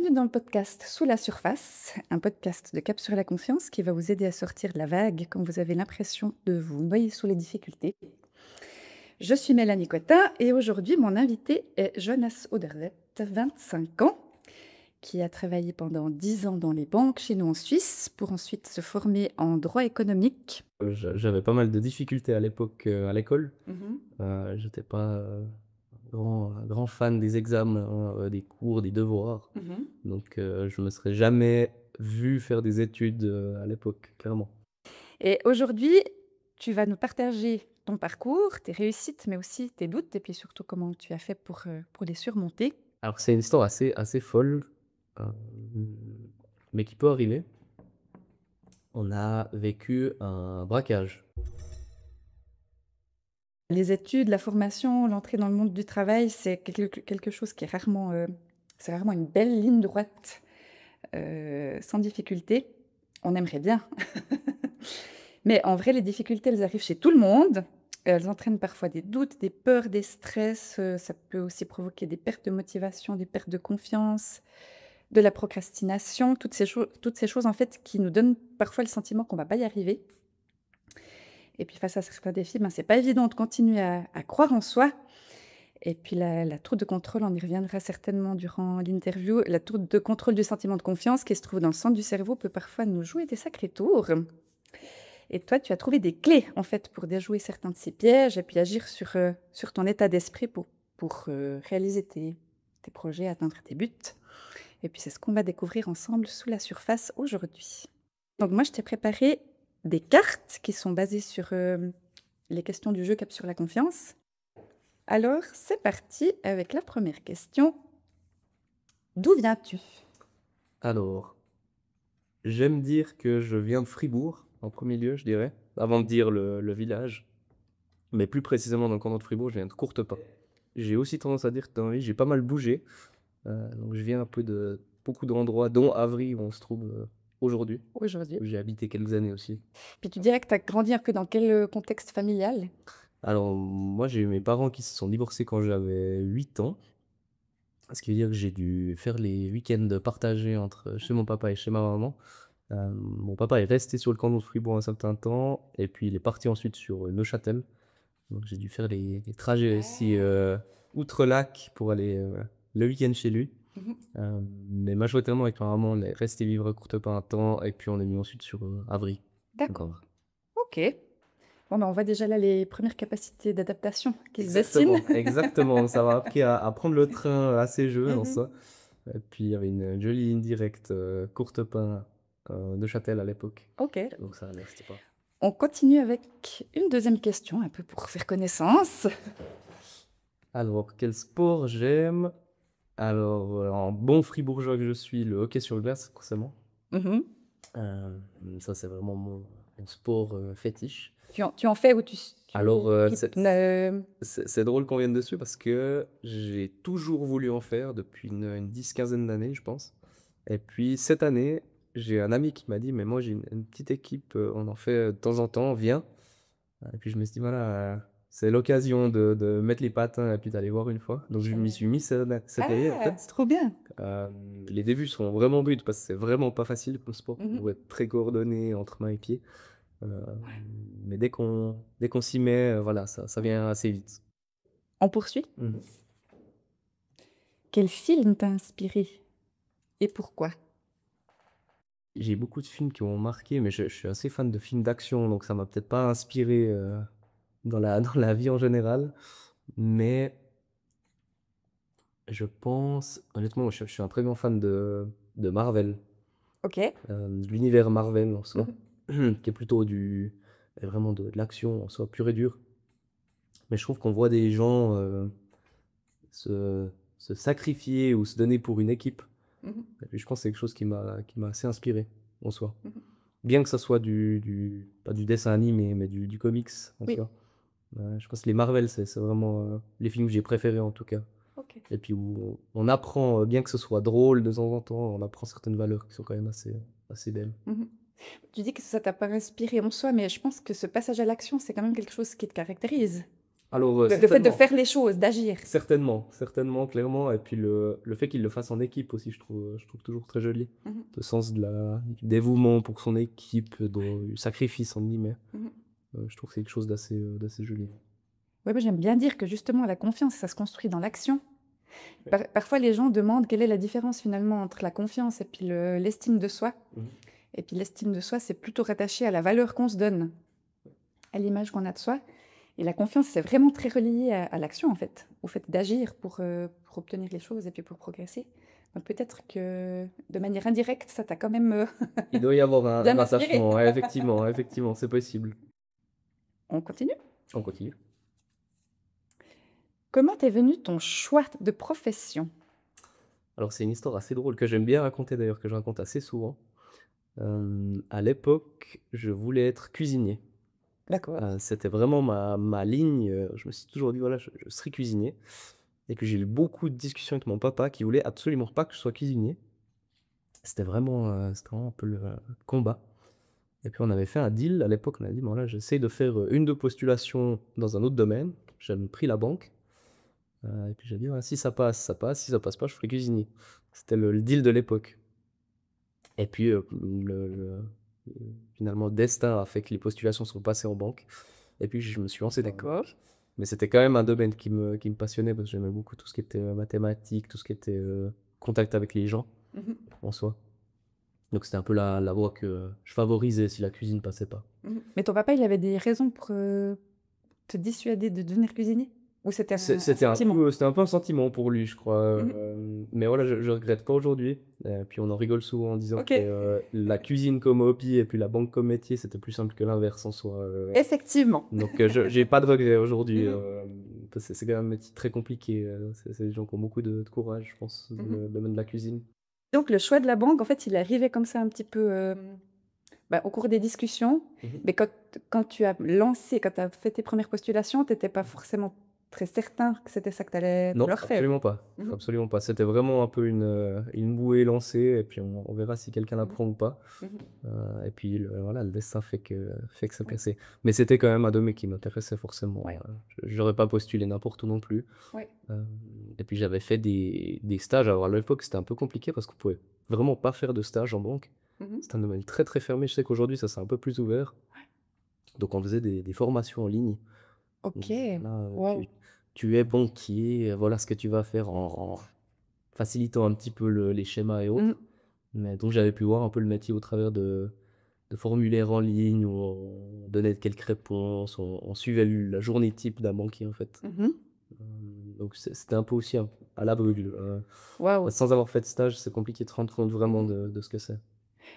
Bienvenue dans le podcast Sous la surface, un podcast de Cap sur la confiance qui va vous aider à sortir de la vague quand vous avez l'impression de vous noyer sous les difficultés. Je suis Mélanie Cotin et aujourd'hui mon invité est Jonas Oderzet, 25 ans, qui a travaillé pendant 10 ans dans les banques chez nous en Suisse pour ensuite se former en droit économique. J'avais pas mal de difficultés à l'époque, à l'école. Mhm. J'étais pas, grand fan des examens, des cours, des devoirs. Mhm. Donc je me serais jamais vu faire des études, à l'époque, clairement. Et aujourd'hui, tu vas nous partager ton parcours, tes réussites, mais aussi tes doutes, et puis surtout comment tu as fait pour les surmonter. Alors c'est une histoire assez folle, hem, mais qui peut arriver. On a vécu un braquage. Les études, la formation, l'entrée dans le monde du travail, c'est quelque chose qui est c'est rarement une belle ligne droite, sans difficulté. On aimerait bien. Mais en vrai, les difficultés, elles arrivent chez tout le monde. Elles entraînent parfois des doutes, des peurs, des stress. Ça peut aussi provoquer des pertes de motivation, des pertes de confiance, de la procrastination, toutes ces choses en fait qui nous donnent parfois le sentiment qu'on va pas y arriver. Et puis face à certains défis, ben, c'est pas évident de continuer à croire en soi. Et puis la tour de contrôle, on y reviendra certainement durant l'interview. La tour de contrôle du sentiment de confiance qui se trouve dans le centre du cerveau peut parfois nous jouer des sacrés tours. Et toi, tu as trouvé des clés en fait pour déjouer certains de ces pièges et puis agir sur ton état d'esprit pour réaliser tes projets, atteindre tes buts. Et puis c'est ce qu'on va découvrir ensemble sous la surface aujourd'hui. Donc moi, je t'ai préparé des cartes qui sont basées sur les questions du jeu Cap sur la confiance. Alors, c'est parti avec la première question. D'où viens-tu? Alors, j'aime dire que je viens de Fribourg, en premier lieu, je dirais, avant de dire le village. Mais plus précisément dans le canton de Fribourg, je viens de Courtepin. J'ai aussi tendance à dire que dans la vie, j'ai pas mal bougé. Donc je viens un peu de beaucoup d'endroits, dont Avry, où on se trouve aujourd'hui, Aujourd'hui. où j'ai habité quelques années aussi. Puis tu dirais que tu as grandi un peu dans quel contexte familial? Alors moi, j'ai eu mes parents qui se sont divorcés quand j'avais 8 ans. Ce qui veut dire que j'ai dû faire les week-ends partagés entre chez mon papa et chez ma maman. Mon papa est resté sur le canton de Fribourg un certain temps, et puis il est parti ensuite sur Neuchâtel. Donc j'ai dû faire les trajets aussi outre-lac pour aller le week-end chez lui. Mhm. Mais majoritairement avec ma maman, on est resté vivre à Courtepin un temps, et puis on est venu ensuite sur Avry. D'accord. Encore. Ok. Bon, ben, on voit déjà là les premières capacités d'adaptation qui se dessinent. Exactement, exactement. Ça m'a appris à prendre le train assez jeune en Mhm. soi. Et puis il y avait une jolie ligne directe Courtepin Neuchâtel à l'époque. Ok. Donc ça allait, c'était pas. On continue avec une deuxième question, un peu pour faire connaissance. Alors, quel sport j'aime? Alors, en bon fribourgeois que je suis, le hockey sur glace, forcément. Mhm. Euh, Ça, c'est vraiment mon sport fétiche. Tu en fais ou Alors, qui- ne- c'est drôle qu'on vienne dessus parce que j'ai toujours voulu en faire depuis une 10-15 d'années, je pense. Et puis, cette année, j'ai un ami qui m'a dit, mais moi, j'ai une petite équipe, on en fait de temps en temps, viens. Et puis, je me suis dit, voilà, c'est l'occasion de mettre les patins et puis d'aller voir une fois. Donc, je m'y suis mis cette année, en Ah, c'est fait. trop bien. Euh, les débuts sont vraiment rudes parce que c'est vraiment pas facile comme sport. On Mhm. doit être très coordonné entre mains et pieds. Euh, mais dès qu'on s'y met, voilà, ça vient assez vite. On poursuit. Mhm. Quel film t'a inspiré et pourquoi? J'ai beaucoup de films qui m'ont marqué, mais je suis assez fan de films d'action, donc ça m'a peut-être pas inspiré dans la vie en général. Mais je pense, honnêtement, je suis un très grand fan de Marvel, Ok. de l'univers Marvel en soi, Mhm. qui est plutôt vraiment de l'action en soi, pure et dure. Mais je trouve qu'on voit des gens se, se sacrifier ou se donner pour une équipe. Mhm. Et puis je pense que c'est quelque chose qui m'a assez inspiré en soi. Mhm. Bien que ça soit pas du dessin animé, mais du comics en Oui. soi. Je pense que les Marvel, c'est vraiment les films que j'ai préférés en tout cas. Ok. Et puis où on apprend, bien que ce soit drôle de temps en temps, on apprend certaines valeurs qui sont quand même assez belles. Mhm. Tu dis que ça t'a pas inspiré en soi, mais je pense que ce passage à l'action, c'est quand même quelque chose qui te caractérise. Alors, Le fait de certainement. faire les choses, d'agir. Certainement, certainement, clairement. Et puis le fait qu'il le fasse en équipe aussi, je trouve toujours très joli. Mhm, Le sens du dévouement pour son équipe, du sacrifice, entre guillemets. mhm. Je trouve que c'est quelque chose d'assez joli. Ouais, moi, j'aime bien dire que justement, la confiance, ça se construit dans l'action. Ouais. Parfois, les gens demandent quelle est la différence finalement entre la confiance et puis l'estime de soi. Mhm. Et puis l'estime de soi, c'est plutôt rattaché à la valeur qu'on se donne, à l'image qu'on a de soi. Et la confiance, c'est vraiment très relié à l'action, en fait, au fait d'agir pour obtenir les choses et puis pour progresser. Donc peut-être que de manière indirecte, ça t'a quand même Il doit y avoir un bien inspiré. attachement, ouais, effectivement, effectivement, c'est possible. On continue. On continue. Comment t'es venu ton choix de profession? Alors, c'est une histoire assez drôle que j'aime bien raconter d'ailleurs, que je raconte assez souvent. À l'époque, je voulais être cuisinier. D'accord. C'était vraiment ma ligne. Je me suis toujours dit, voilà, je serai cuisinier. Et que j'ai eu beaucoup de discussions avec mon papa qui voulait absolument pas que je sois cuisinier. C'était vraiment un peu le combat. Et puis on avait fait un deal à l'époque, on a dit, bon là, j'essaye de faire une de postulation dans un autre domaine. J'avais pris la banque. Et puis j'ai dit, voilà, si ça passe, ça passe. Si ça passe pas, je ferai cuisinier. C'était le deal de l'époque. Et puis finalement, le destin a fait que les postulations sont passées en banque. Et puis je me suis lancé dans la D'accord. banque. Mais c'était quand même un domaine qui me passionnait parce que j'aimais beaucoup tout ce qui était mathématiques, tout ce qui était contact avec les gens Mhm, en soi. Donc c'était un peu la voie que je favorisais si la cuisine passait pas. mhm. Mais ton papa, il avait des raisons pour te dissuader de devenir cuisinier? Ou c'était un sentiment? C'était un peu un sentiment pour lui, je crois. Mhm. Mais voilà, je regrette pas aujourd'hui. Puis on en rigole souvent en disant Ok. que la cuisine comme hobby et puis la banque comme métier, c'était plus simple que l'inverse en soi. Effectivement. Donc j'ai pas de regrets aujourd'hui. Mhm, Parce que c'est quand même un métier très compliqué. C'est des gens qui ont beaucoup de courage, je pense, dans mhm. le domaine de la cuisine. Donc le choix de la banque, en fait, il arrivait comme ça un petit peu bah, au cours des discussions. Mhm. Mais quand tu as fait tes premières postulations, tu n'étais pas forcément très certain que c'était ça que tu allais Non, vouloir faire. absolument pas. Mhm, Absolument pas. C'était vraiment un peu une bouée lancée et puis on verra si quelqu'un la mhm, prend ou pas. mhm. Et puis voilà, le destin fait que c'est Ouais, passé. Mais c'était quand même un domaine qui m'intéressait forcément. ouais, J'aurais pas postulé n'importe où non plus. ouais. Euh, et puis j'avais fait des stages. Alors à l'époque, c'était un peu compliqué parce qu'on pouvait vraiment pas faire de stage en banque. Mhm. C'est un domaine très très fermé. Je sais qu'aujourd'hui, ça c'est un peu plus ouvert. Donc on faisait des formations en ligne. Ok, Donc, voilà, wow. tu es banquier, voilà ce que tu vas faire en facilitant un petit peu les schémas et Mhm, autres. Mais donc j'avais pu voir un peu le métier au travers de formulaires en ligne où on donnait quelques réponses, on suivait la journée type d'un banquier en fait. mhm. Donc c'était un peu aussi à l'aveugle. Waouh. Sans avoir fait de stage, c'est compliqué de se rendre compte vraiment Mhm. de ce que c'est.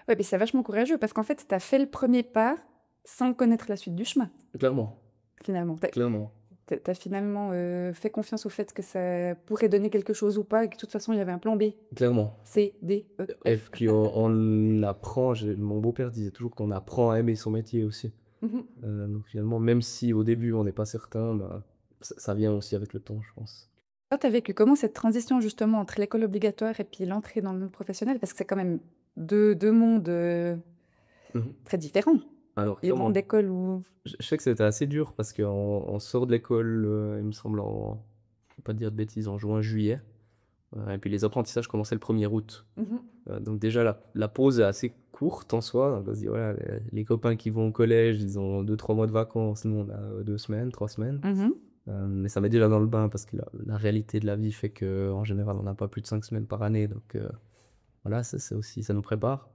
Ouais, mais c'est vachement courageux parce qu'en fait, tu as fait le premier pas sans connaître la suite du chemin, Clairement, finalement. clairement. Tu as finalement fait confiance au fait que ça pourrait donner quelque chose ou pas et que de toute façon, il y avait un plan B. Clairement. C, D, E, Et F. puis on apprend, mon beau-père disait toujours qu'on apprend à aimer son métier aussi. Mhm. Donc finalement, même si au début on n'est pas certain, bah, ça vient aussi avec le temps, je pense. Toi, tu as vécu comment cette transition justement entre l'école obligatoire et puis l'entrée dans le monde professionnel? Parce que c'est quand même deux mondes Mhm. très différents. Alors Le monde clairement, d'école où... je sais que c'était assez dur parce qu'on sort de l'école, il me semble, faut pas dire de bêtises, en juin-juillet. Et puis les apprentissages commençaient le 1er août. Mhm. Donc déjà, la pause est assez courte en soi. Donc on se dit, voilà, les copains qui vont au collège, ils ont 2-3 mois de vacances. Nous, on a 2 semaines, 3 semaines. Mhm. Mais ça met déjà dans le bain parce que la réalité de la vie fait qu'en général, on n'a pas plus de 5 semaines par année. Donc voilà, c'est aussi, ça nous prépare.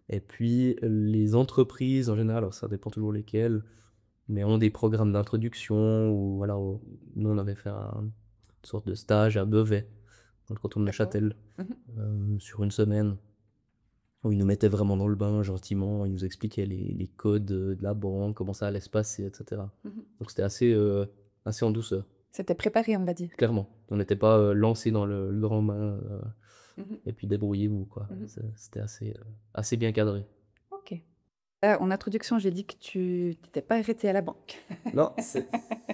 Et puis les entreprises en général, alors ça dépend toujours lesquelles, mais ont des programmes d'introduction ou voilà, nous on avait fait une sorte de stage à Beauvais, dans le canton de D'accord. Neuchâtel, Mhm. sur une semaine, où ils nous mettaient vraiment dans le bain gentiment, ils nous expliquaient les codes de la banque, comment ça allait se passer, etc. Mhm. Donc c'était assez en douceur. C'était préparé, on va dire. Clairement, on n'était pas lancé dans le grand bain Mhm. et puis débrouillez-vous quoi. Mhm. C'était assez bien cadré. Ok. En introduction, j'ai dit que tu t'étais pas arrêté à la banque Non, c'est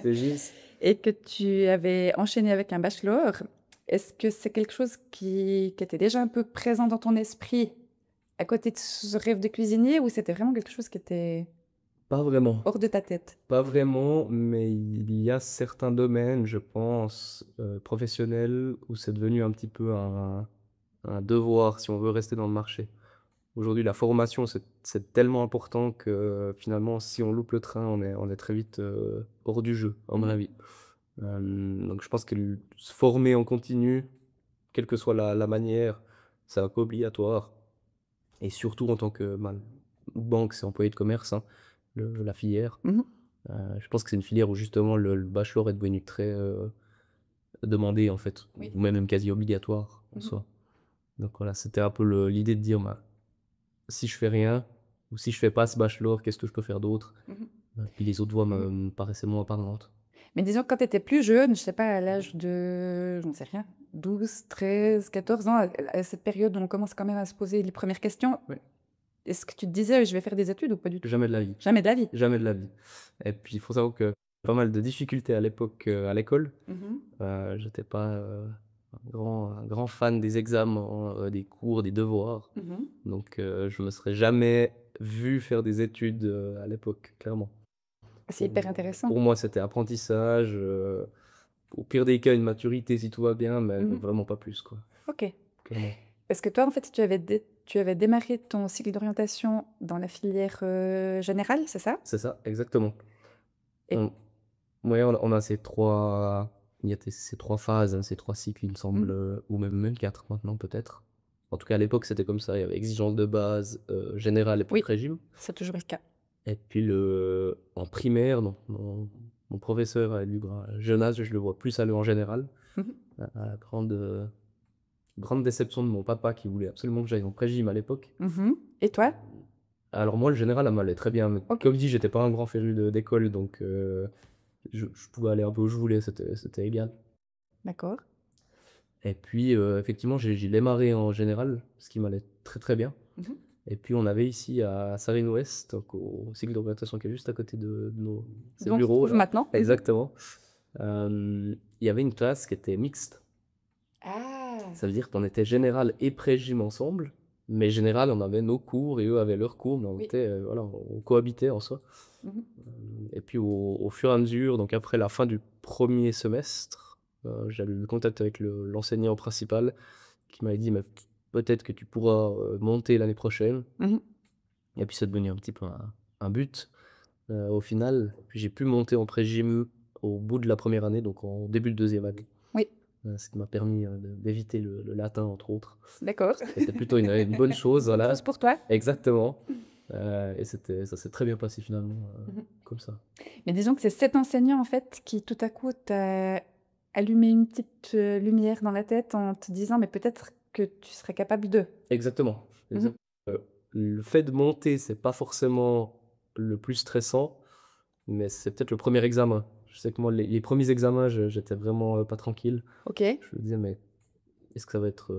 juste. et que tu avais enchaîné avec un bachelor. Est-ce que c'est quelque chose qui était déjà un peu présent dans ton esprit à côté de ce rêve de cuisinier ou c'était vraiment quelque chose qui était... Pas vraiment. hors de ta tête? Pas vraiment, mais il y a certains domaines, je pense, professionnels où c'est devenu un petit peu un devoir si on veut rester dans le marché. Aujourd'hui, la formation, c'est tellement important que finalement, si on loupe le train, on est très vite, hors du jeu, à mon Mmh. avis. Donc je pense que se former en continu, quelle que soit la manière, c'est un peu obligatoire et surtout en tant que, ben, banque, c'est employé de commerce, hein, la filière. Mmh mh. Je pense que c'est une filière où justement le bachelor est devenu très, demandé en fait, Oui. ou même quasi obligatoire en Mmh mh. soi. Donc voilà, c'était un peu l'idée de dire: «Bah, si je fais rien ou si je fais pas ce bachelor, qu'est-ce que je peux faire d'autre?» Mmh mh. Puis les autres voies Mmh. me paraissaient moins parlantes. Mais disons que quand tu étais plus jeune, je sais pas, à l'âge de, j'en sais rien, 12, 13, 14 ans, à cette période où on commence quand même à se poser les premières questions, Ouais. est-ce que tu te disais: «Je vais faire des études» ou pas du tout? Jamais de la vie, Jamais de la vie? jamais de la vie. Et puis il faut savoir que pas mal de difficultés à l'époque, à l'école. Mmh mh. J'étais pas, un grand fan des examens, des cours, des devoirs. Mmh mh. Donc je me serais jamais vu faire des études, à l'époque, clairement. C'est Pour hyper intéressant. pour moi, c'était apprentissage, au pire des cas, une maturité si tout va bien, mais Mmh mh. vraiment pas plus, quoi, OK. clairement. Parce que toi, en fait, tu avais démarré ton cycle d'orientation dans la filière, générale, c'est ça? C'est ça, exactement. Et On Ouais, on a ces 3 il y a ces 3 phases, hein, ces 3 cycles, il me mmh, semble, ou même 4 maintenant peut-être. En tout cas, à l'époque, c'était comme ça. Il y avait exigence de base, générale et puis oui, régime. c'est toujours le cas. Et puis en primaire, non, mon professeur a lui, ben, jeune âge, je le vois plus aller en général. Mmh mh. À la grande déception de mon papa qui voulait absolument que j'aille en pré-gym à l'époque. Mmh. Et toi? Alors moi, le général, ça m'allait très bien, mais OK, comme dit, j'étais pas un grand féru d'école, donc je pouvais aller un peu où je voulais, c'était égal. d'accord. Et puis, effectivement, j'ai démarré en général, ce qui m'allait très, très bien. Mmh mh. Et puis on avait ici à Sarine-Ouest, donc au cycle d'orientation qui est juste à côté de nos ces D'où on se bureaux trouve là. maintenant? Mmh mh. Exactement. Il y avait une classe qui était mixte. Ah! Ça veut dire qu'on était général et pré-gym ensemble, mais général, on avait nos cours et eux avaient leurs cours, mais on Oui. était, voilà, on cohabitait en soi. Mmh mh. Et puis au fur et à mesure, donc après la fin du premier semestre, j'avais eu contact avec l'enseignant principal qui m'avait dit: «Mais peut-être que tu pourras, monter l'année prochaine». Mmh mh. Et puis c'est devenu un petit peu un but, au final. Puis j'ai pu monter en pré-gym au bout de la première année, donc en début de deuxième année. Oui, Ce qui m'a permis, d'éviter le latin entre autres. d'accord. C'était plutôt une bonne chose, Bonne voilà. chose pour toi. Exactement. Et ça s'est très bien passé finalement, Mmh mh. comme ça. Mais disons que c'est cet enseignant, en fait, qui tout à coup t'a allumé une petite, lumière dans la tête en te disant: «Mais peut-être que tu serais capable de». Exactement, Mmh mh. exact le fait de monter, c'est pas forcément le plus stressant, mais c'est peut-être le premier examen. Je sais que moi, les premiers examens, j'étais vraiment, pas tranquille. OK. Je me disais: «Mais est-ce que ça va être,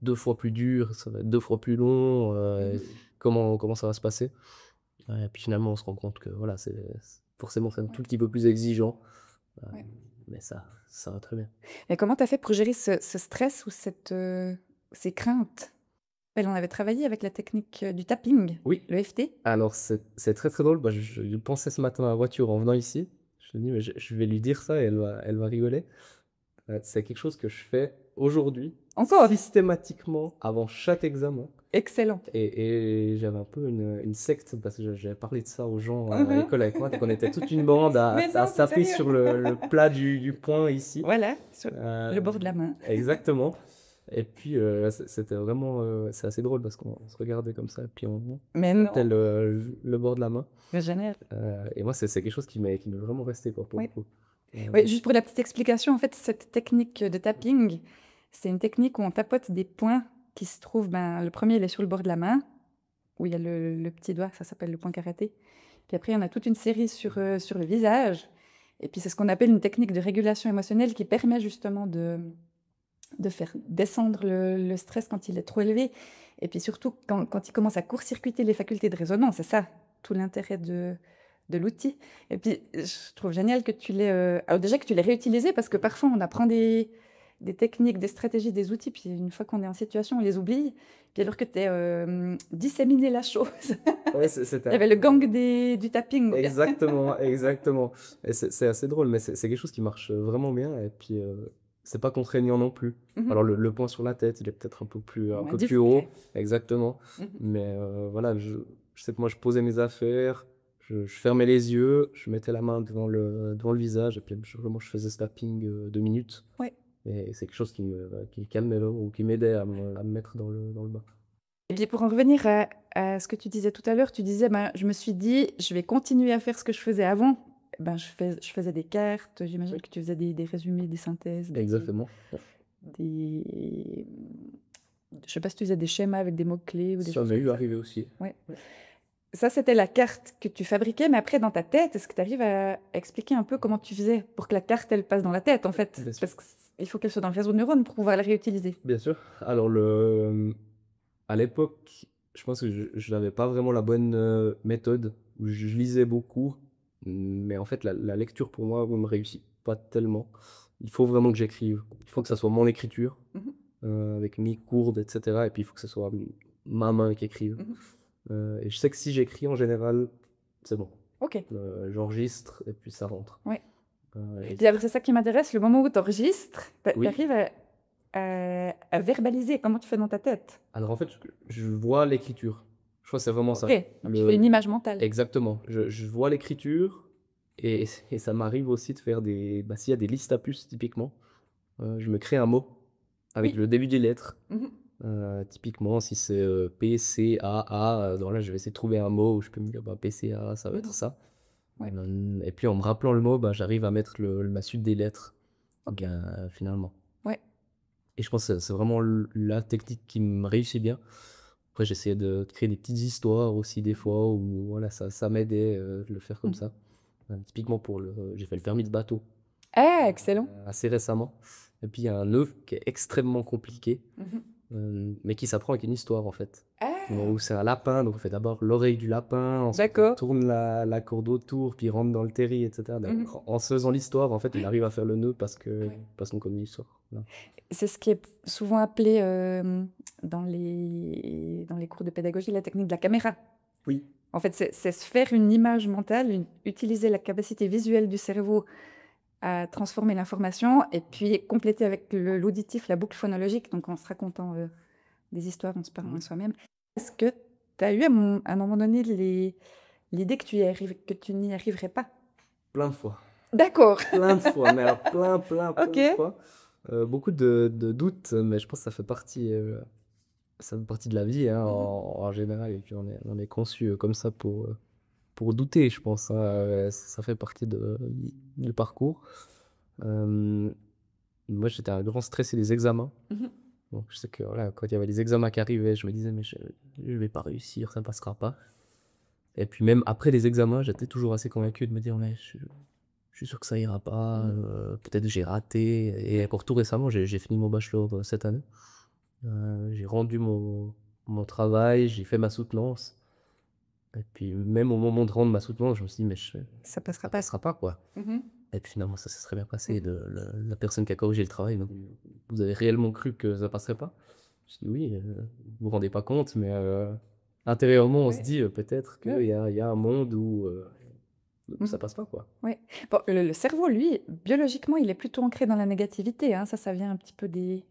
2 fois plus dur? Ça va être 2 fois plus long? Mmh mh. Comment ça va se passer?» Et puis finalement, on se rend compte que voilà, forcément, c'est un Ouais, tout petit peu plus exigeant, hem, ouais. mais ça va très bien. Et comment tu as fait pour gérer ce stress ou cette, ces craintes? Elle en avait travaillé avec la technique, du tapping, Oui, l'EFT? alors c'est très, très drôle. Bah, je y pensais ce matin dans la voiture en venant ici. Je me dis: «Mais je vais lui dire ça et elle va rigoler». C'est quelque chose que je fais aujourd'hui, Encore? systématiquement avant chaque examen. Excellent. Et j'avais un peu une secte parce que j'avais parlé de ça aux gens, Mmh à mh. l'école avec moi, donc on était toute une bande Mais à non, se c'est taper sérieux? sur le plat du poing ici. Voilà, sur Heu, le bord de la main. exactement. Et puis, c'était vraiment, c'est assez drôle parce qu'on se regardait comme ça et puis on Mais frottait non, le bord de la main. mais génial. Et moi, c'est quelque chose qui m'est vraiment resté quoi, pour le Oui. coup. Oui, juste pour la petite explication, en fait, cette technique de tapping, c'est une technique où on tapote des points qui se trouvent, ben, le premier il est sur le bord de la main, où il y a le petit doigt, ça s'appelle le point karaté. Puis après, il y en a toute une série sur le visage. Et puis, c'est ce qu'on appelle une technique de régulation émotionnelle qui permet justement de faire descendre le stress quand il est trop élevé. Et puis surtout, quand il commence à court-circuiter les facultés de raisonnement, c'est ça, tout l'intérêt de l'outil. Et puis, je trouve génial que tu l'aies, alors déjà que tu l'aies réutilisé, parce que parfois on apprend des techniques, des stratégies, des outils, puis une fois qu'on est en situation, on les oublie. Puis alors que tu disséminé la chose. Ouais, Il y avait le gang du tapping. exactement, exactement. Et c'est assez drôle, mais c'est quelque chose qui marche vraiment bien. Et puis, c'est pas contraignant non plus. Mhm. Alors, le point sur la tête, il est peut-être un Moins peu plus haut, discret. exactement. Mhm. Mais voilà, je sais que moi, je posais mes affaires, je fermais les yeux, je mettais la main devant le visage, et puis je faisais ce tapping 2 minutes. Ouais. Et c'est quelque chose qui calmait ou qui m'aidait à me mettre dans le bain. Et puis pour en revenir à ce que tu disais tout à l'heure, tu disais, ben, je me suis dit, je vais continuer à faire ce que je faisais avant. Ben, je faisais des cartes, j'imagine Oui, que tu faisais des résumés, des synthèses, exactement. des... Je sais pas si tu faisais des schémas avec des mots-clés ou des Ça choses m'est comme eu ça. arrivé aussi. Ouais. Ça, c'était la carte que tu fabriquais, mais après, dans ta tête, est-ce que tu arrives à expliquer un peu comment tu faisais pour que la carte, elle passe dans la tête, en fait? Bien sûr. Parce qu'il faut qu'elle soit dans le réseau de neurones pour pouvoir la réutiliser. Bien sûr. Alors, à l'époque, je pense que je n'avais pas vraiment la bonne méthode. Je lisais beaucoup, mais en fait, la lecture pour moi ne me réussit pas tellement. Il faut vraiment que j'écrive. Il faut que Ok. ça soit mon écriture, Mhm, avec mes courdes, etc. Et puis, il faut que ce soit ma main qui écrive. mhm. Et je sais que si j'écris en général, c'est bon. Ok, J'enregistre et puis ça rentre. ouais. Et Puis alors, c'est ça qui m'intéresse, le moment où tu enregistres, tu oui. arrives à verbaliser comment tu fais dans ta tête. Alors en fait, je vois l'écriture. Je crois que c'est vraiment Ok, ça. donc tu fais une image mentale. Exactement. Je vois l'écriture et ça m'arrive aussi de faire s'il y a des listes à puces typiquement, je me crée un mot avec Oui. le début des lettres. Mhm. Typiquement, si c'est P, C, A, donc là, je vais essayer de trouver un mot où je peux me dire, bah, P, C, A, ça va être Mhm. ça. Ouais. Et puis en me rappelant le mot, bah, j'arrive à mettre la suite des lettres, Ok. finalement. Ouais. Et je pense que c'est vraiment la technique qui me réussit bien. Après, j'essayais de créer des petites histoires aussi des fois où voilà, ça m'aidait de le faire comme Mhm. ça. Typiquement j'ai fait le permis de bateau Ah, excellent. assez récemment. Et puis il y a un nœud qui est extrêmement compliqué, Mhm. mais qui s'apprend avec une histoire en fait. Ah, Où c'est un lapin, donc on fait d'abord l'oreille du lapin, ensuite on d'accord. tourne la corde autour, puis il rentre dans le terri, etc. Donc, Mhm. en se faisant l'histoire, en fait, il arrive à faire le nœud Ouais. parce qu'on connaît l'histoire. Voilà. C'est ce qui est souvent appelé dans les cours de pédagogie la technique de la caméra. Oui. En fait, c'est se faire une image mentale, utiliser la capacité visuelle du cerveau à transformer l'information et puis compléter avec l'auditif, la boucle phonologique, donc en se racontant des histoires, en se parlant à Mhm. soi-même. Est-ce que tu as eu à un moment donné l'idée que que tu n'y arriverais pas? Plein de fois. D'accord. Plein de fois, mais alors plein Ok. de fois. Beaucoup de doutes, mais je pense que ça fait partie de la vie hein, Mhm. en général. Et puis on est conçu comme ça pour douter, je pense. Hein. Ça fait partie du parcours. Euh, Moi, j'étais un grand stressé des examens. Mhm. Donc, je sais que voilà, quand il y avait les examens qui arrivaient, je me disais, mais je vais pas réussir, ça ne passera pas. Et puis même après les examens, j'étais toujours assez convaincu de me dire, mais je suis sûr que ça ira pas, Mhm. peut-être j'ai raté. Et encore tout récemment, j'ai fini mon bachelor cette année. J'ai rendu mon travail, j'ai fait ma soutenance. Et puis même au moment de rendre ma soutenance, je me suis dit, mais Ça passera ça pas. passera pas, quoi. Mhm. Et puis finalement, ça s'est très bien passé. Mhm. La personne qui a corrigé le travail, donc, vous avez réellement cru que ça passerait pas? Je dis, oui, vous vous rendez pas compte, mais intérieurement, on se Ouais. dit peut-être Ouais, qu'il ouais. y a un monde où ça Mhm. passe pas, quoi. Ouais. Bon, le cerveau, lui, biologiquement, il est plutôt ancré dans la négativité, hein. Ça vient un petit peu des,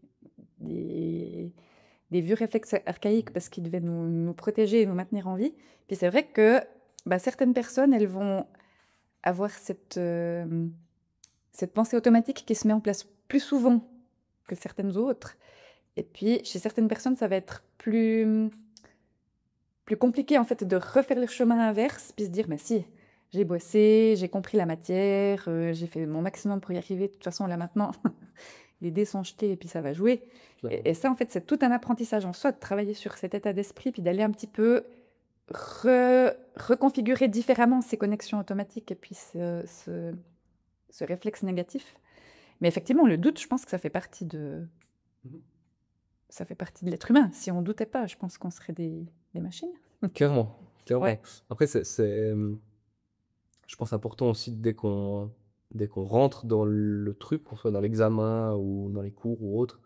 des vieux réflexes archaïques parce qu'ils devaient nous protéger et nous maintenir en vie. Puis c'est vrai que bah, certaines personnes, elles vont avoir cette pensée automatique qui se met en place plus souvent que certaines autres. Et puis, chez certaines personnes, ça va être plus compliqué en fait de refaire le chemin inverse, puis se dire, mais si, j'ai bossé, j'ai compris la matière, j'ai fait mon maximum pour y arriver, de toute façon, là maintenant, les dés sont jetés et puis ça va jouer. Clairement. Et ça, en fait, c'est tout un apprentissage en soi de travailler sur cet état d'esprit, puis d'aller un petit peu reconfigurer différemment ces connexions automatiques et puis ce réflexe négatif. Mais effectivement, le doute, je pense que Mhm. ça fait partie de l'être humain. Si on doutait pas, je pense qu'on serait des machines. Clairement, Ouais. clairement. Après, je pense important aussi dès qu'on dès qu'on rentre dans le truc, qu'on soit dans l'examen ou dans les cours ou autre,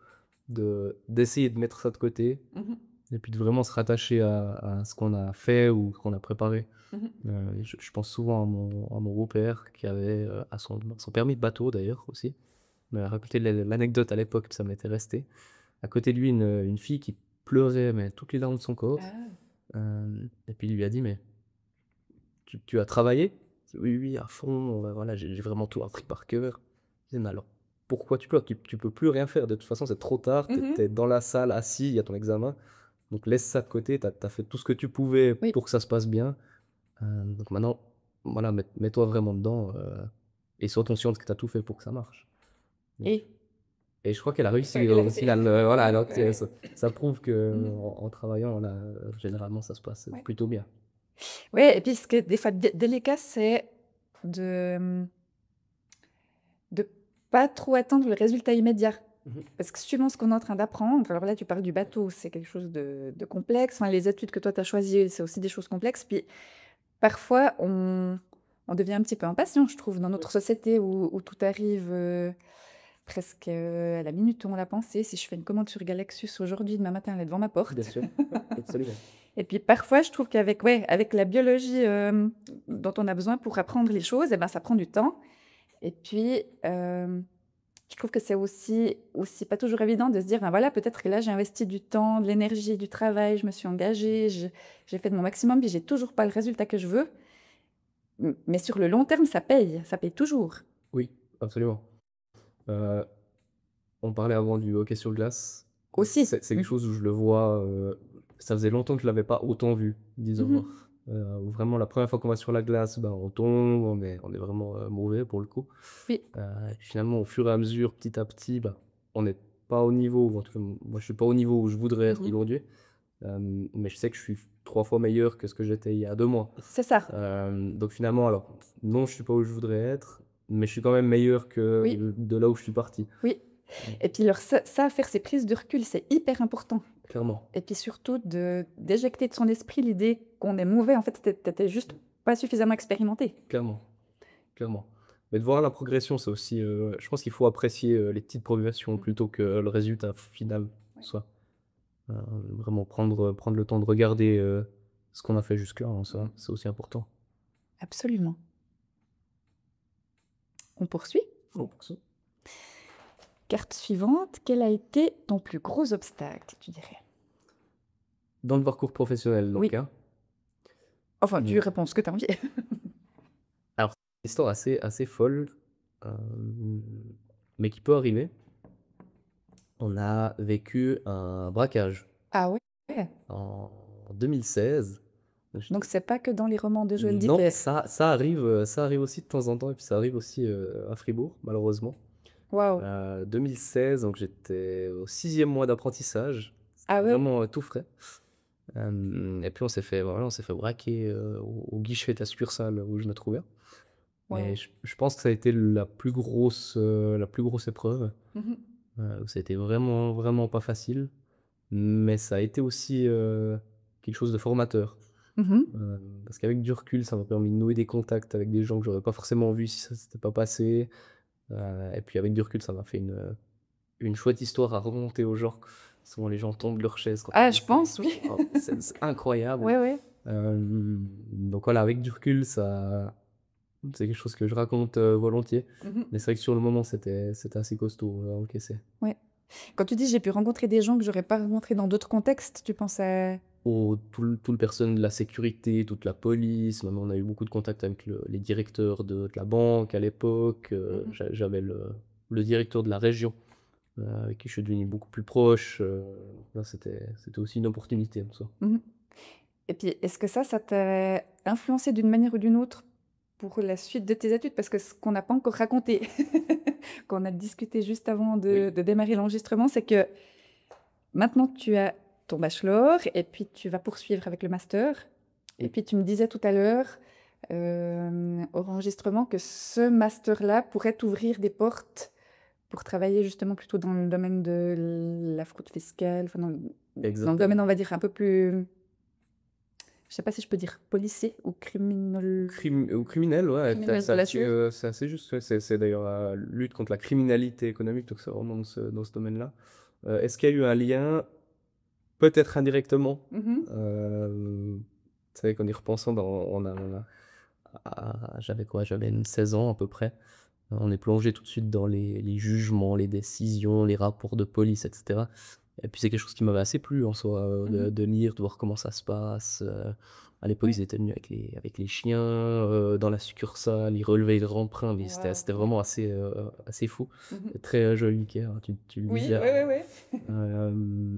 d'essayer de mettre ça de côté Mmh. et puis de vraiment se rattacher à ce qu'on a fait ou qu'on a préparé. Mmh. Je pense souvent à mon beau-père qui avait, à son permis de bateau d'ailleurs aussi. Il m'a raconté l'anecdote à l'époque, ça m'était resté. À côté de lui, une fille qui pleurait, mais toutes les larmes de son corps. Ah! Et puis il lui a dit: «Mais tu as travaillé?» «Oui, oui, à fond, voilà, j'ai vraiment tout appris par cœur». Je dis: «Mais alors, pourquoi tu pleures? Tu peux plus rien faire, de toute façon, c'est trop tard, tu Mmh. es dans la salle, assis, il y a ton examen, donc laisse ça de côté, tu as fait tout ce que tu pouvais Oui. pour que ça se passe bien, donc maintenant, voilà, mets-toi vraiment dedans, et sois consciente que tu as tout fait pour que ça marche». Donc Et et je crois qu'elle a réussi elle a au réussi. final, voilà, donc Ouais, ouais. ça prouve Mmh. qu'en travaillant, voilà, généralement, ça se passe Ouais. plutôt bien. Ouais et puis ce qui est des fois délicat, c'est de, de pas trop attendre le résultat immédiat. Mmh mh. Parce que suivant ce qu'on est en train d'apprendre, alors là, tu parles du bateau, c'est quelque chose de complexe. Enfin, les études que toi, tu as choisies, c'est aussi des choses complexes. Puis parfois, on devient un petit peu impatient, je trouve, dans Oui, notre société où tout arrive presque à la minute où on l'a pensé. Si je fais une commande sur Galaxus aujourd'hui, demain matin, elle est devant ma bien porte. sûr, ouais, absolument. Et puis parfois, je trouve qu'avec ouais, avec la biologie dont on a besoin pour apprendre les choses, eh ben, ça prend du temps. Et puis, je trouve que c'est aussi pas toujours évident de se dire, ben voilà, peut-être que là, j'ai investi du temps, de l'énergie, du travail, je me suis engagée, j'ai fait de mon maximum, puis j'ai toujours pas le résultat que je veux. Mais sur le long terme, ça paye toujours. Oui, absolument. Heu, on parlait avant du hockey sur glace. Aussi. C'est quelque Mmh. chose où je le vois, ça faisait longtemps que je l'avais pas autant vu, disons. Mhm. Où vraiment la première fois qu'on va sur la glace, ben, on tombe, on est vraiment, mauvais pour le coup. Oui. Et puis finalement au fur et à mesure, petit à petit, bah, on n'est pas au niveau ou en tout cas moi je suis pas au niveau où je voudrais être Mhm. aujourd'hui. Mais je sais que je suis 3 fois meilleur que ce que j'étais il y a 2 mois. C'est ça. Donc finalement alors, non, je suis pas où je voudrais être, mais je suis quand même meilleur que Oui, de là où je suis parti. oui. Mmh, Et puis alors ça, faire ces prises de recul, c'est hyper important. clairement, Et puis surtout d'éjecter de son esprit l'idée qu'on est mauvais. En fait, tu juste pas suffisamment expérimenté. clairement, clairement. Mais de voir la progression, c'est aussi, je pense qu'il faut apprécier, les petites progressions Mhm. plutôt que le résultat final Ouais. soit. Heu, vraiment prendre le temps de regarder, ce qu'on a fait jusque-là, hein, ça, Mhm. c'est aussi important. Absolument. On poursuit. 100%. Carte suivante. Quel a été ton plus gros obstacle, tu dirais? Dans le parcours professionnel donc, Oui. hein? Enfin, tu Mmh. réponds ce que tu as envie. Alors, c'est une histoire assez folle, hem, mais qui peut arriver. On a vécu un braquage Ah ouais? en 2016. Donc J'étais c'est pas que dans les romans de Joël Non, Dicker. ça arrive aussi de temps en temps et puis ça arrive aussi, à Fribourg, malheureusement. Waouh! 2016, donc j'étais au 6e mois d'apprentissage. Ah C'était ouais? vraiment, tout frais. Et puis on s'est fait braquer, au guichet de la succursale où je me trouvais et Waouh! je pense que ça a été la plus grosse épreuve, Mmh. où ça a été vraiment, vraiment pas facile, mais ça a été aussi, quelque chose de formateur. Mmh. Parce qu'avec du recul, ça m'a permis de nouer des contacts avec des gens que j'aurais pas forcément vus si ça s'était pas passé, et puis avec du recul, ça m'a fait une chouette histoire à remonter aux gens. Souvent les gens tombent de leur chaise quand ils Ah, je disent ça. pense, oui. Oh, c'est incroyable. Ouais, ouais. Donc voilà, avec du recul, c'est quelque chose que je raconte, volontiers. Mmh. Mais c'est vrai que sur le moment, c'était assez costaud à encaisser. Ouais. Quand tu dis: «J'ai pu rencontrer des gens que j'aurais pas rencontrés dans d'autres contextes», tu penses à Tout le personnel de la sécurité, toute la police, même on a eu beaucoup de contacts avec les directeurs de la banque à l'époque, mmh. j'avais le directeur de la région, avec qui je suis devenu beaucoup plus proche, là c'était aussi une opportunité en soi. Mmh. Et puis, est-ce que ça t'a influencé d'une manière ou d'une autre pour la suite de tes études? Parce que ce qu'on n'a pas encore raconté, qu'on a discuté juste avant Oui, de démarrer l'enregistrement, c'est que maintenant tu as ton bachelor et puis tu vas poursuivre avec le master. Et oui, puis tu me disais tout à l'heure, hors enregistrement, que ce master-là pourrait t'ouvrir des portes pour travailler justement plutôt dans le domaine de la fraude fiscale, enfin dans le domaine, exactement. on va dire, un peu plus, je sais pas si je peux dire policier ou Ou criminel, ouais, criminel relations. c'est assez juste. Ouais, c'est d'ailleurs la lutte contre la criminalité économique, donc c'est vraiment dans ce domaine-là. Est-ce qu'il y a eu un lien, peut-être indirectement, Mhm. c'est vrai qu'en y repensant, j'avais quoi? J'avais 16 ans à peu près. On est plongé tout de suite dans les jugements, les décisions, les rapports de police, etc. Et puis c'est quelque chose qui m'avait assez plu en soi, Mhm. de lire, de voir comment ça se passe. À l'époque, Ouais. ils étaient venus avec les chiens dans la succursale, ils relevaient le empreinte, mais c'était Waouh, c'était ouais. vraiment assez fou. Mhm. Très Joël Dicker, hein, tu le Oui, disais oui, oui, avant. oui. Euh,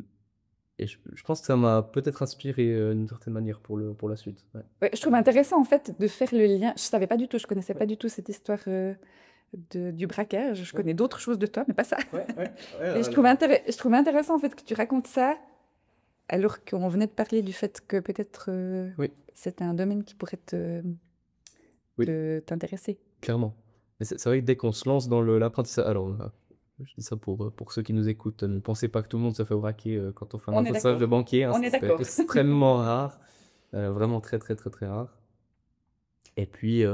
et je pense que ça m'a peut-être inspiré d'une certaine manière pour la suite. Ouais. Ouais, je trouve intéressant en fait de faire le lien. Je savais pas du tout, je connaissais Ouais. pas du tout cette histoire du braquage. Je Ouais. connais d'autres choses de toi, mais pas ça. Ouais, ouais, ouais, Et je trouve intéressant en fait que tu racontes ça alors qu'on venait de parler du fait que peut-être oui, c'était un domaine qui pourrait oui. t'intéresser. Clairement. Mais c'est vrai que dès qu'on se lance dans l'apprentissage, alors je dis ça pour ceux qui nous écoutent, ne pensez pas que tout le monde se fait braquer quand on fait un On est apprentissage de d'accord. banquier, hein, On est c'est d'accord. extrêmement rare, vraiment très très très très rare. Et puis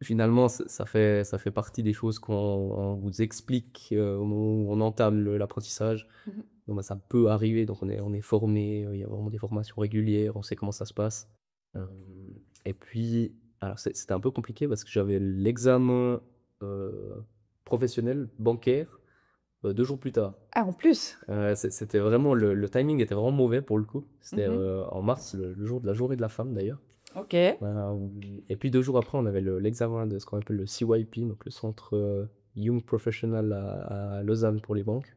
finalement, ça fait partie des choses qu'on vous explique au moment où on entame l'apprentissage. Mhm. Donc, bah, ça peut arriver, donc on est formé, il y a vraiment des formations régulières, on sait comment ça se passe. Euh, et puis, alors c'était un peu compliqué parce que j'avais l'examen professionnel bancaire 2 jours plus tard. Ah, en plus. C'était vraiment le timing était vraiment mauvais pour le coup. C'était Mhm. en mars, le jour de la journée de la femme d'ailleurs. Ok. Et puis 2 jours après, on avait l'examen de ce qu'on appelle le CYP, donc le centre Young Professional à Lausanne pour les banques.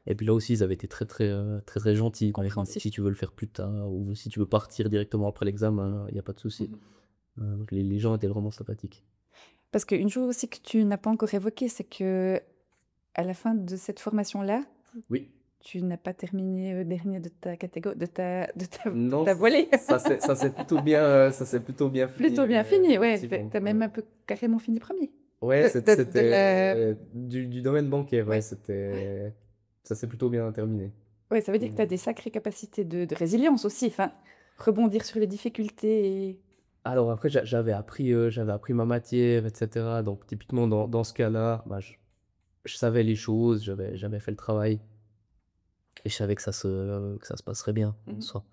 Et puis là aussi, ils avaient été très très très très gentils. Ils m'avaient dit, Compréhensif. si tu veux le faire plus tard ou si tu veux partir directement après l'examen, il n'y a pas de souci. Mhm. Donc les gens étaient vraiment sympathiques. Parce qu'une chose aussi que tu n'as pas encore évoquée, c'est que à la fin de cette formation-là, Oui. tu n'as pas terminé dernier de ta catégorie, de Non, ta volée. ça s'est plutôt bien fini, Plutôt bien fini, ouais. effectivement. T'as même un peu carrément fini premier. Ouais, De la... c'était du domaine bancaire, ouais, Ouais. ça s'est plutôt bien terminé. Ouais, ça veut dire que tu as des sacrées capacités de résilience aussi. Enfin, rebondir sur les difficultés. Alors après, j'avais appris ma matière, etc. Donc typiquement dans ce cas-là, bah, je savais les choses, j'avais fait le travail et je savais que ça se passerait bien en Mhm. soi.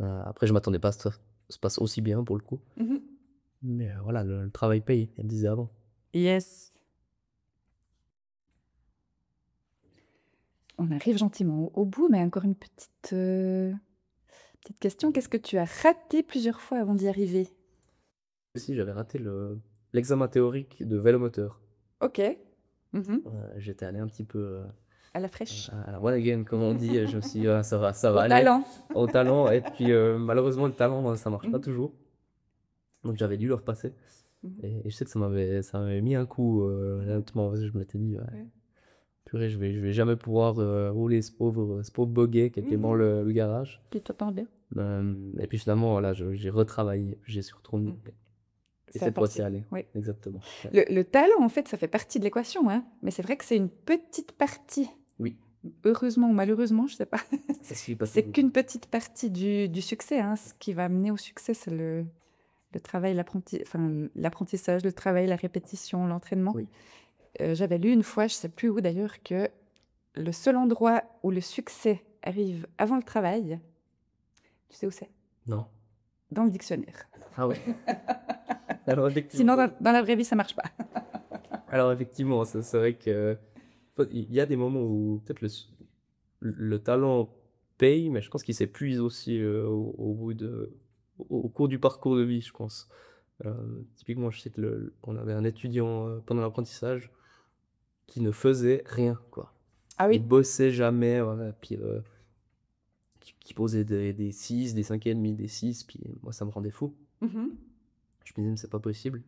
Après, je m'attendais pas à ce que ça se passe aussi bien pour le coup. Mhm. Mais voilà, le travail paye, elle me disait avant. Yes. On arrive gentiment au bout, mais encore une petite question. Qu'est-ce que tu as raté plusieurs fois avant d'y arriver? Aussi, j'avais raté l'examen théorique de vélomoteur. Ok. Mhm. J'étais allé un petit peu À la fraîche. à la one again, comme on dit. Je me suis dit, ah, ça va Au aller talent. au talent. Et puis malheureusement, le talent, ça marche pas Mhm. toujours. Donc j'avais dû le repasser. Mhm. Et je sais que ça m'avait mis un coup, honnêtement. Je m'étais dit, ouais, Ouais. purée, je vais jamais pouvoir rouler ce pauvre boguet qui était dans Mhm. le garage. Puis t'entends bien. Et puis finalement, voilà, j'ai retravaillé, j'ai su retourner. Mhm. Et C'est cette fois-ci, important. allé. Oui. Exactement. Ouais. Le talent, en fait, ça fait partie de l'équation, hein. Mais c'est vrai que c'est une petite partie. Oui, Heureusement ou malheureusement, je sais pas. ça suffit pas C'est toujours. qu'une petite partie du succès, hein. Ce qui va amener au succès, c'est le travail, l'apprentissage, le travail, la répétition, l'entraînement. Oui. J'avais lu une fois, je sais plus où d'ailleurs, que le seul endroit où le succès arrive avant le travail, tu sais où c'est? Non. Dans le dictionnaire. Ah ouais. Alors effectivement, Sinon, dans la vraie vie, ça marche pas. c'est vrai que il y a des moments où peut-être le talent paye, mais je pense qu'il s'épuise aussi au cours du parcours de vie, je pense. Typiquement, je sais que on avait un étudiant pendant l'apprentissage qui ne faisait rien, quoi. Ah Il oui. bossait jamais, voilà, puis qui posait des 6, des 5,5, des 6, puis moi ça me rendait fou. Mhm. Je me disais, mais c'est pas possible.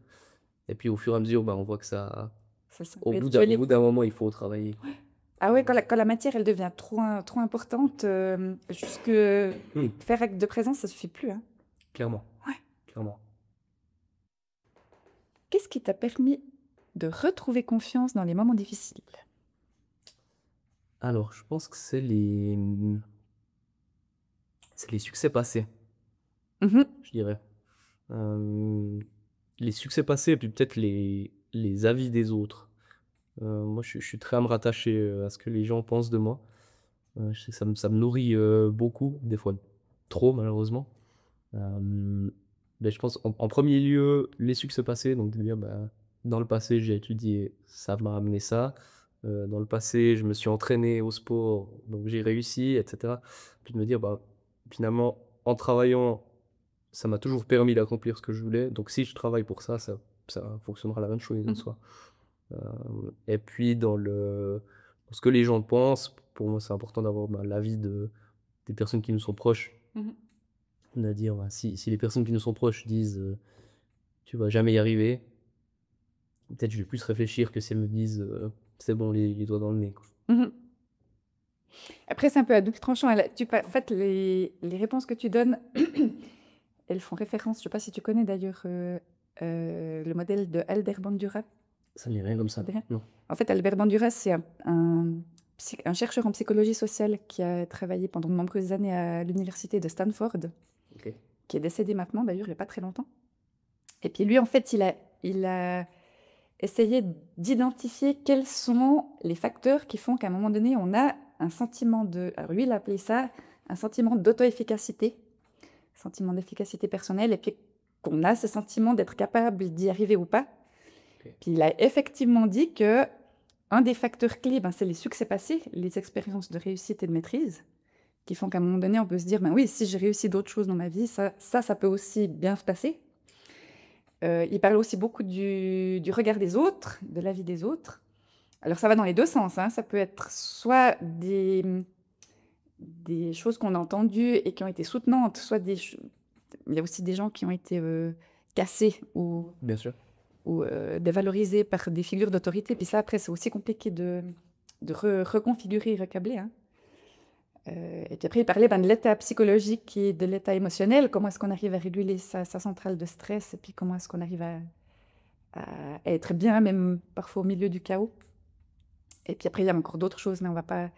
Et puis au fur et à mesure, bah, on voit que Ça au peut bout être d'un au joli. bout d'un moment, il faut travailler. Ah ouais, quand la matière, elle devient trop importante, jusque Hmm, faire acte de présence, ça suffit plus, hein. clairement, Ouais. clairement. Qu'est-ce qui t'a permis de retrouver confiance dans les moments difficiles? Alors, je pense que c'est les succès passés, Mmh. je dirais. Hem, les succès passés et puis peut-être les avis des autres. Moi je suis très à me rattacher, à ce que les gens pensent de moi. Je sais que ça me nourrit, beaucoup, des fois trop malheureusement. Hem, je pense en 1er lieu, les succès passés, donc de dire, bah, dans le passé, j'ai étudié, ça m'a amené ça. Dans le passé, je me suis entraîné au sport, donc j'ai réussi et cetera. Puis de me dire, bah, finalement, en travaillant, ça m'a toujours permis d'accomplir ce que je voulais, donc si je travaille pour ça, ça fonctionnera la même chose en Mmh. soi. Et puis dans ce que les gens pensent, pour moi, c'est important d'avoir, bah, l'avis des personnes qui nous sont proches. Mmh. C'est-à-dire, bah, si les personnes qui nous sont proches disent, «Tu vas jamais y arriver», peut-être je vais plus réfléchir que si elles me disent, «C'est bon, les doigts dans le nez», quoi. Mmh. Après, c'est un peu à double tranchant. En fait, les réponses que tu donnes, elles font référence, je ne sais pas si tu connais d'ailleurs le modèle de Albert Bandura. Ça me dit rien comme Ça ça, te dit rien? non. En fait, Albert Bandura, c'est un chercheur en psychologie sociale qui a travaillé pendant de nombreuses années à l'université de Stanford, OK. qui est décédé maintenant d'ailleurs, il n'y a pas très longtemps. Et puis lui, en fait, il a essayé d'identifier quels sont les facteurs qui font qu'à un moment donné, on a un sentiment de... Alors lui, il a appelé ça un sentiment d'auto-efficacité, sentiment d'efficacité personnelle, et puis qu'on a ce sentiment d'être capable d'y arriver ou pas. OK. Puis il a effectivement dit que un des facteurs clés, ben, c'est les succès passés, les expériences de réussite et de maîtrise, qui font qu'à un moment donné, on peut se dire, ben oui, si j'ai réussi d'autres choses dans ma vie, ça peut aussi bien se passer. Il parle aussi beaucoup du regard des autres, de l'avis des autres. Alors ça va dans les deux sens, hein. Ça peut être soit des choses qu'on a entendues et qui ont été soutenantes, soit il y a aussi des gens qui ont été cassés Bien sûr. ou dévalorisés par des figures d'autorité. Puis ça, après, c'est aussi compliqué de reconfigurer, recabler, hein. Et puis après, il parlait de l'état psychologique et de l'état émotionnel. Comment est-ce qu'on arrive à réguler sa centrale de stress et puis comment est-ce qu'on arrive à être bien, même parfois au milieu du chaos. Et puis après, il y a encore d'autres choses, mais on va pas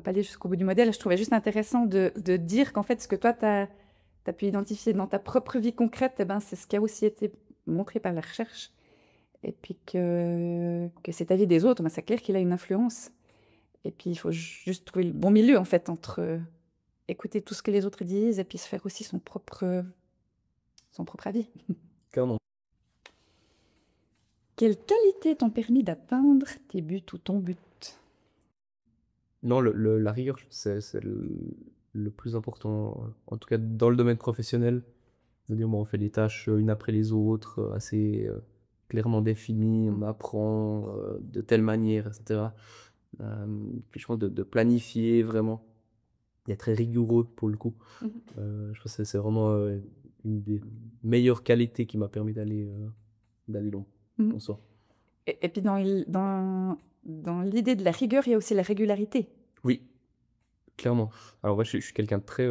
aller jusqu'au bout du modèle. Je trouvais juste intéressant de dire qu'en fait, ce que toi, tu as pu identifier dans ta propre vie concrète, eh ben, c'est ce qui a aussi été montré par la recherche. Et puis que cet avis des autres, ben, c'est clair qu'il a une influence. Et puis, il faut juste trouver le bon milieu, en fait, entre écouter tout ce que les autres disent et puis se faire aussi son propre avis. Clairement. Quelles qualités t'ont permis d'atteindre tes buts ou ton but? Non, la rigueur, c'est le plus important, en tout cas dans le domaine professionnel. C'est-à-dire, bon, on fait les tâches, une après les autres, assez, clairement définies. On apprend, de telle manière et cetera. Puis je pense de planifier vraiment, d'être très rigoureux pour le coup. Mhm. Je pense que c'est vraiment, une des meilleures qualités qui m'a permis d'aller loin, Mhm. en soi. Et puis dans l'idée de la rigueur, il y a aussi la régularité. Oui, clairement. Alors moi, je suis quelqu'un de très,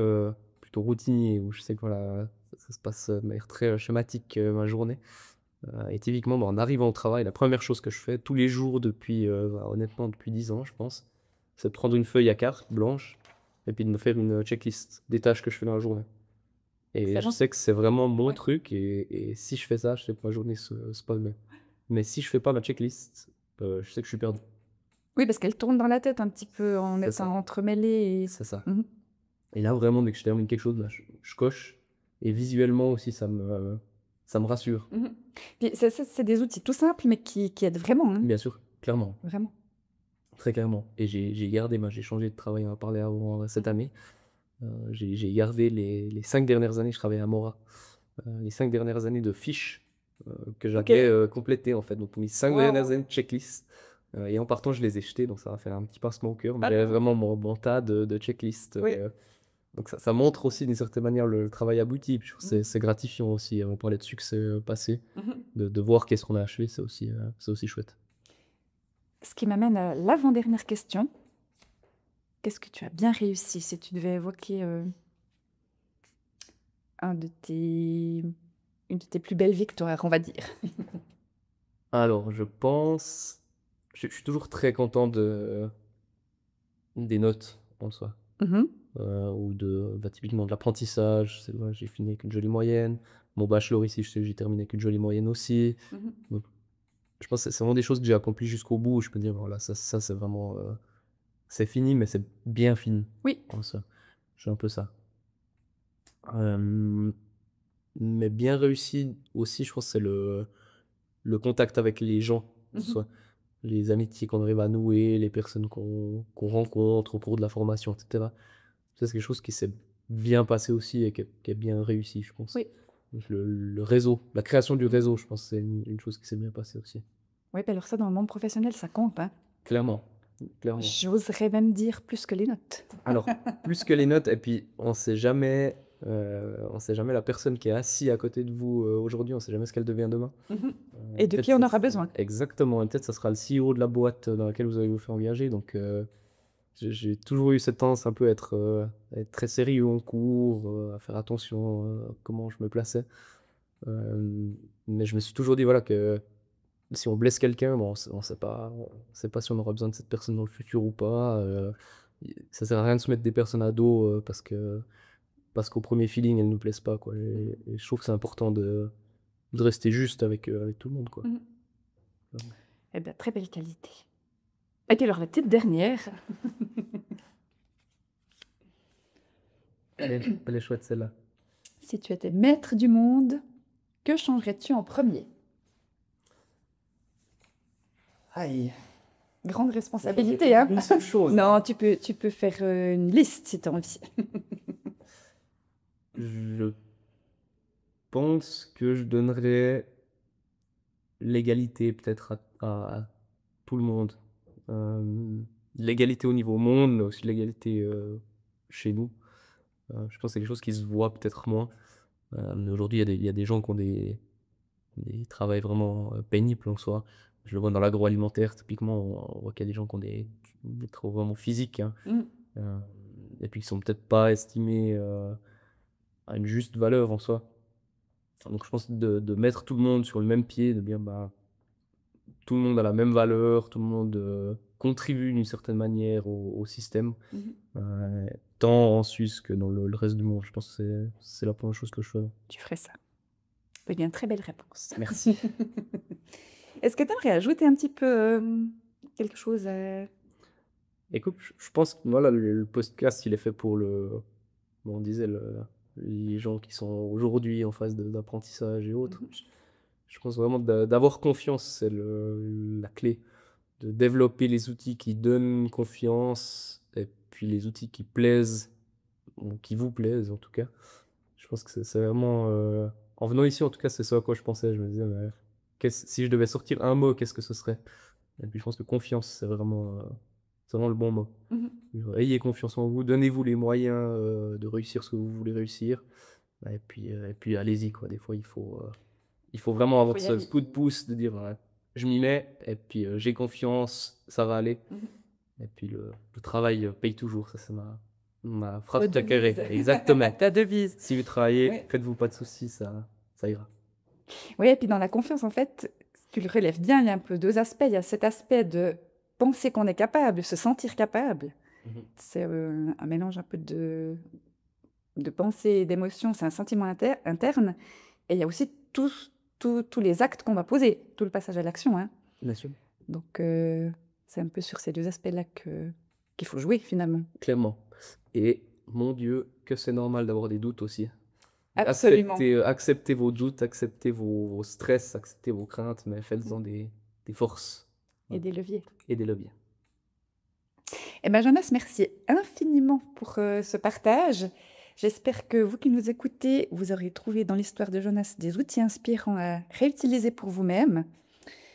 plutôt routinier, où je sais que voilà, ça se passe, de manière très, schématique, ma journée. Et typiquement, bah, en arrivant au travail, la première chose que je fais tous les jours depuis, bah, honnêtement depuis 10 ans, je pense, c'est de prendre une feuille à carte blanche et puis de me faire une, checklist des tâches que je fais dans la journée. Et je Sachant sais que c'est vraiment mon ouais. truc et si je fais ça, je sais que ma journée se passe bien. Mais si je fais pas ma checklist, je sais que je suis perdu. Oui, parce qu'elle tourne dans la tête un petit peu en C'est étant ça, entremêlée. c'est ça. Mhm. Et là, vraiment, dès que je termine quelque chose, bah, je coche et visuellement aussi, ça me rassure. Mhm. Puis c'est des outils tout simples, mais qui aident vraiment, hein. Bien sûr, clairement, Vraiment. très clairement. Et j'ai gardé, moi, j'ai changé de travail, on en parlait avant, cette Mhm. année. J'ai gardé les 5 dernières années, je travaillais à Mora. Les 5 dernières années de fiches, que Ok. j'avais, complétées, en fait. Donc mes 5 dernières Waouh. années de checklist, et en partant, je les ai jetées, donc ça va faire un petit pincement au cœur. Mais Ah j'avais non. vraiment mon tas de checklist, Oui. donc ça montre aussi d'une certaine manière le travail abouti. Puis je trouve que Mhm. c'est gratifiant aussi, on parlait de succès, passé, Mhm. de voir qu'est-ce qu'on a achevé, c'est aussi chouette. Ce qui m'amène à l'avant-dernière question. Qu'est-ce que tu as bien réussi si tu devais évoquer un de tes, une de tes plus belles victoires, on va dire? Alors je pense je suis toujours très content des notes en soi. Mhm. ou typiquement de l'apprentissage. Ouais, j'ai fini avec une jolie moyenne. Mon bachelor ici, j'ai terminé avec une jolie moyenne aussi. Mhm. Donc, je pense que c'est vraiment des choses que j'ai accomplies jusqu'au bout. Où je peux dire, voilà, ça c'est vraiment. C'est fini, mais c'est bien fini. Oui. Comme ça. J'ai un peu ça. Euh, mais bien réussi aussi, je pense, c'est le contact avec les gens, que ce Mhm. soit les amitiés qu'on arrive à nouer, les personnes qu'on rencontre au cours de la formation, etc. Ça, c'est quelque chose qui s'est bien passé aussi et qui est bien réussi, je pense. Oui. Le réseau, la création du réseau, je pense que c'est une chose qui s'est bien passée aussi. Oui, ben alors ça, dans le monde professionnel, ça compte, hein. Clairement, clairement. J'oserais même dire plus que les notes. Alors, plus que les notes, et puis on sait jamais la personne qui est assise à côté de vous aujourd'hui, on sait jamais ce qu'elle devient demain. Mhm. Et de Peut-être qui on ça aura sera- besoin. Exactement, et peut-être ça sera le CEO de la boîte dans laquelle vous allez vous faire engager. Donc, j'ai toujours eu cette tendance un peu à être très sérieux en cours, à faire attention à comment je me plaçais. Mais je me suis toujours dit voilà, que si on blesse quelqu'un, bon, on sait pas si on aura besoin de cette personne dans le futur ou pas. Ça sert à rien de se mettre des personnes à dos parce qu'au premier feeling, elles nous plaisent pas, quoi. Et je trouve que c'est important de rester juste avec tout le monde, quoi. Mhm. Clairement. Eh bien, très belle qualité. Et puis alors, la petite dernière. Elle est chouette, celle-là. Si tu étais maître du monde, que changerais-tu en premier? Aïe. Grande responsabilité, hein? Une seule chose. Non, tu peux faire une liste si tu as envie. Je pense que je donnerais l'égalité peut-être à tout le monde. Euh, L'égalité au niveau monde, mais aussi l'égalité chez nous. Je pense que c'est quelque chose qui se voit peut-être moins. Mais aujourd'hui, il y a des gens qui ont des travails vraiment pénibles en soi. Je le vois dans l'agroalimentaire, typiquement, on voit qu'il y a des gens qui ont des travaux vraiment physiques, hein, Mm. euh, et puis qui sont peut-être pas estimés à une juste valeur en soi. Donc je pense de mettre tout le monde sur le même pied, de dire bah, tout le monde a la même valeur, tout le monde contribue d'une certaine manière au système, Mhm. euh, tant en Suisse que dans le reste du monde. Je pense que c'est la première chose que je fais. Tu ferais ça. Eh bien, très belle réponse. Merci. Est-ce que tu aimerais ajouter un petit peu quelque chose Écoute, je pense que voilà, le podcast, il est fait pour bon, on disait, les gens qui sont aujourd'hui en phase d'apprentissage et autres. Mhm. Je pense vraiment d'avoir confiance, c'est la clé. De développer les outils qui donnent confiance et puis les outils qui plaisent, ou qui vous plaisent en tout cas. Je pense que c'est vraiment. En venant ici, en tout cas, c'est ça à quoi je pensais. Je me disais, mais si je devais sortir un mot, qu'est-ce que ce serait? Et puis je pense que confiance, c'est vraiment le bon mot. Mhm. Genre, ayez confiance en vous, donnez-vous les moyens de réussir ce que vous voulez réussir. Et puis allez-y, quoi. Des fois, il faut vraiment avoir Faut y ce aller. coup de pouce de dire, ouais, je m'y mets, et puis j'ai confiance, ça va aller. Mhm. Et puis le travail paye toujours, ça c'est ma phrase Votre préférée. devise. Exactement. Ta devise. Si vous travaillez, Oui. faites-vous pas de soucis, ça ira. Oui, et puis dans la confiance, en fait, tu le relèves bien, il y a un peu deux aspects. Il y a cet aspect de penser qu'on est capable, se sentir capable. Mhm. C'est un mélange un peu de pensée et d'émotion, c'est un sentiment interne. Et il y a aussi tous les actes qu'on va poser, tout le passage à l'action, hein. Bien sûr. Donc, c'est un peu sur ces deux aspects-là qu'il faut jouer, finalement. Clairement. Et mon Dieu, que c'est normal d'avoir des doutes aussi. Absolument. Acceptez vos doutes, acceptez vos stress, acceptez vos craintes, mais faites-en des forces. Et des leviers. Et des leviers. Eh bien, Jonas, merci infiniment pour ce partage. J'espère que vous qui nous écoutez, vous aurez trouvé dans l'histoire de Jonas des outils inspirants à réutiliser pour vous-même.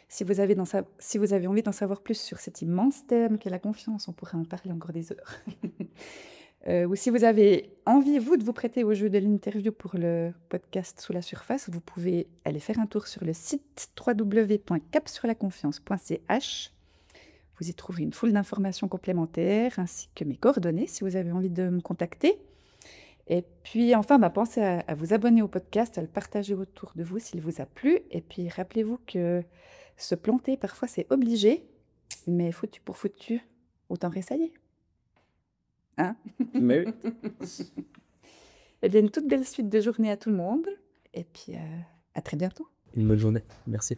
Si vous avez envie d'en savoir plus sur cet immense thème qu'est la confiance, on pourrait en parler encore des heures. Ou si vous avez envie, vous, de vous prêter au jeu de l'interview pour le podcast Sous la surface, vous pouvez aller faire un tour sur le site www.capsurlaconfiance.ch. Vous y trouverez une foule d'informations complémentaires ainsi que mes coordonnées si vous avez envie de me contacter. Et puis enfin, pensez à vous abonner au podcast, à le partager autour de vous s'il vous a plu. Et puis rappelez-vous que se planter, parfois c'est obligé, mais foutu pour foutu, autant réessayer. hein? Mais oui. Eh bien, une toute belle suite de journée à tout le monde et puis, à très bientôt. Une bonne journée. Merci.